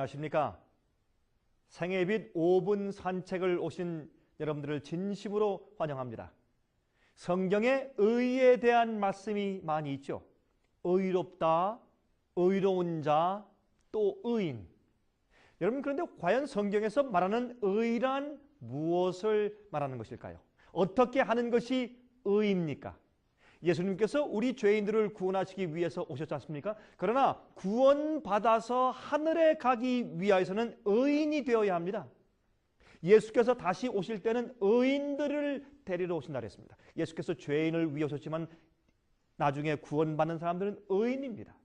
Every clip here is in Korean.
안녕하십니까? 생애빛 5분 산책을 오신 여러분들을 진심으로 환영합니다. 성경에 의에 대한 말씀이 많이 있죠. 의롭다, 의로운 자, 또 의인. 여러분, 그런데 과연 성경에서 말하는 의란 무엇을 말하는 것일까요? 어떻게 하는 것이 의입니까? 예수님께서 우리 죄인들을 구원하시기 위해서 오셨지 않습니까? 그러나 구원받아서 하늘에 가기 위해서는 의인이 되어야 합니다. 예수께서 다시 오실 때는 의인들을 데리러 오신다 그랬습니다. 예수께서 죄인을 위해 오셨지만 나중에 구원받는 사람들은 의인입니다.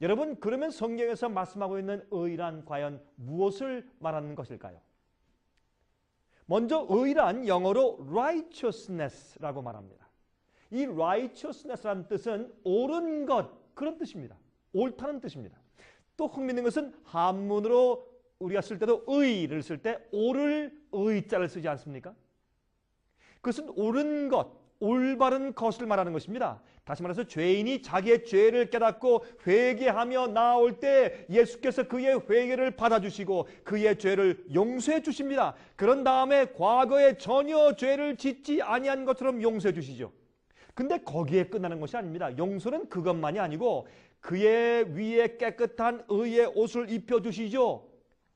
여러분, 그러면 성경에서 말씀하고 있는 의란 과연 무엇을 말하는 것일까요? 먼저 의란 영어로 righteousness라고 말합니다. 이 righteousness라는 뜻은 옳은 것, 그런 뜻입니다. 옳다는 뜻입니다. 또 흥미있는 것은 한문으로 우리가 쓸 때도 의를 쓸 때 옳을 의자를 쓰지 않습니까? 그것은 옳은 것, 올바른 것을 말하는 것입니다. 다시 말해서 죄인이 자기의 죄를 깨닫고 회개하며 나아올 때 예수께서 그의 회개를 받아주시고 그의 죄를 용서해 주십니다. 그런 다음에 과거에 전혀 죄를 짓지 아니한 것처럼 용서해 주시죠. 근데 거기에 끝나는 것이 아닙니다. 용서는 그것만이 아니고 그의 위에 깨끗한 의의 옷을 입혀주시죠.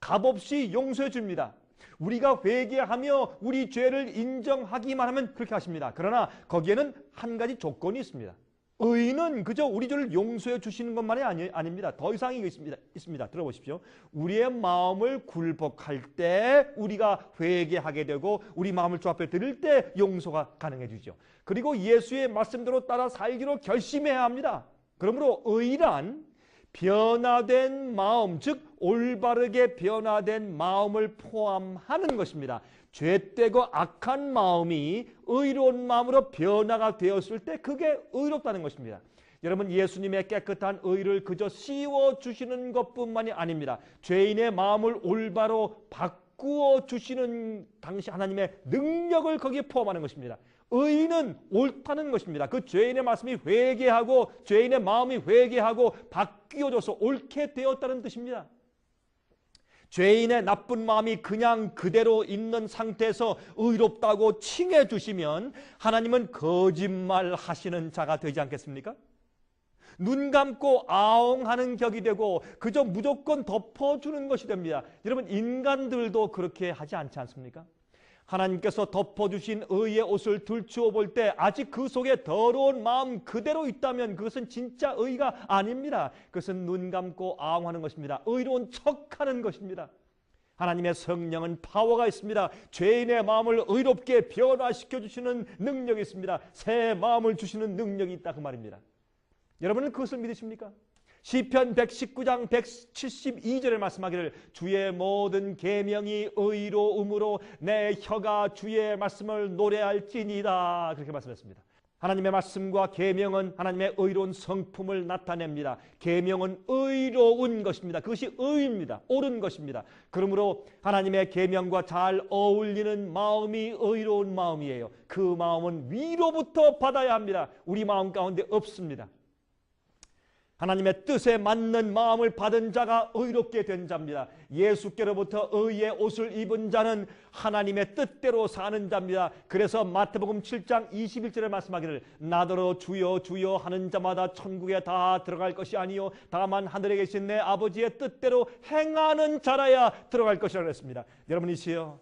값없이 용서해 줍니다. 우리가 회개하며 우리 죄를 인정하기만 하면 그렇게 하십니다. 그러나 거기에는 한 가지 조건이 있습니다. 의인은 그저 우리 죄를 용서해 주시는 것만이 아닙니다. 더 이상이 있습니다. 들어보십시오. 우리의 마음을 굴복할 때 우리가 회개하게 되고 우리 마음을 주 앞에 드릴 때 용서가 가능해지죠. 그리고 예수의 말씀대로 따라 살기로 결심해야 합니다. 그러므로 의란 변화된 마음, 즉 올바르게 변화된 마음을 포함하는 것입니다. 죄되고 악한 마음이 의로운 마음으로 변화가 되었을 때 그게 의롭다는 것입니다. 여러분, 예수님의 깨끗한 의를 그저 씌워주시는 것뿐만이 아닙니다. 죄인의 마음을 올바로 바꾸어 주시는 당시 하나님의 능력을 거기에 포함하는 것입니다. 의인은 옳다는 것입니다. 그 죄인의 말씀이 회개하고 죄인의 마음이 회개하고 바뀌어져서 옳게 되었다는 뜻입니다. 죄인의 나쁜 마음이 그냥 그대로 있는 상태에서 의롭다고 칭해 주시면 하나님은 거짓말 하시는 자가 되지 않겠습니까? 눈 감고 아웅하는 격이 되고 그저 무조건 덮어주는 것이 됩니다. 여러분, 인간들도 그렇게 하지 않지 않습니까? 하나님께서 덮어주신 의의 옷을 들추어 볼 때 아직 그 속에 더러운 마음 그대로 있다면 그것은 진짜 의가 아닙니다. 그것은 눈 감고 아웅하는 것입니다. 의로운 척하는 것입니다. 하나님의 성령은 파워가 있습니다. 죄인의 마음을 의롭게 변화시켜 주시는 능력이 있습니다. 새 마음을 주시는 능력이 있다, 그 말입니다. 여러분은 그것을 믿으십니까? 시편 119장 172절에 말씀하기를 주의 모든 계명이 의로움으로 내 혀가 주의 말씀을 노래할지니다, 그렇게 말씀했습니다. 하나님의 말씀과 계명은 하나님의 의로운 성품을 나타냅니다. 계명은 의로운 것입니다. 그것이 의입니다. 옳은 것입니다. 그러므로 하나님의 계명과 잘 어울리는 마음이 의로운 마음이에요. 그 마음은 위로부터 받아야 합니다. 우리 마음 가운데 없습니다. 하나님의 뜻에 맞는 마음을 받은 자가 의롭게 된 자입니다. 예수께로부터 의의 옷을 입은 자는 하나님의 뜻대로 사는 자입니다. 그래서 마태복음 7장 21절에 말씀하기를 나더러 주여 주여 하는 자마다 천국에 다 들어갈 것이 아니요 다만 하늘에 계신 내 아버지의 뜻대로 행하는 자라야 들어갈 것이라고 했습니다. 여러분이시여,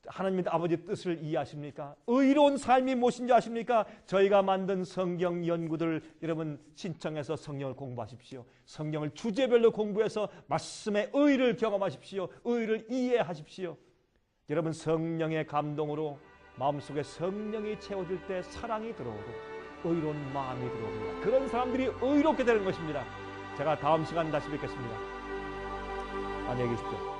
하나님 아버지의 뜻을 이해하십니까? 의로운 삶이 무엇인지 아십니까? 저희가 만든 성경 연구들 여러분 신청해서 성경을 공부하십시오. 성경을 주제별로 공부해서 말씀의 의를 경험하십시오. 의를 이해하십시오. 여러분, 성령의 감동으로 마음속에 성령이 채워질 때 사랑이 들어오고 의로운 마음이 들어옵니다. 그런 사람들이 의롭게 되는 것입니다. 제가 다음 시간 다시 뵙겠습니다. 안녕히 계십시오.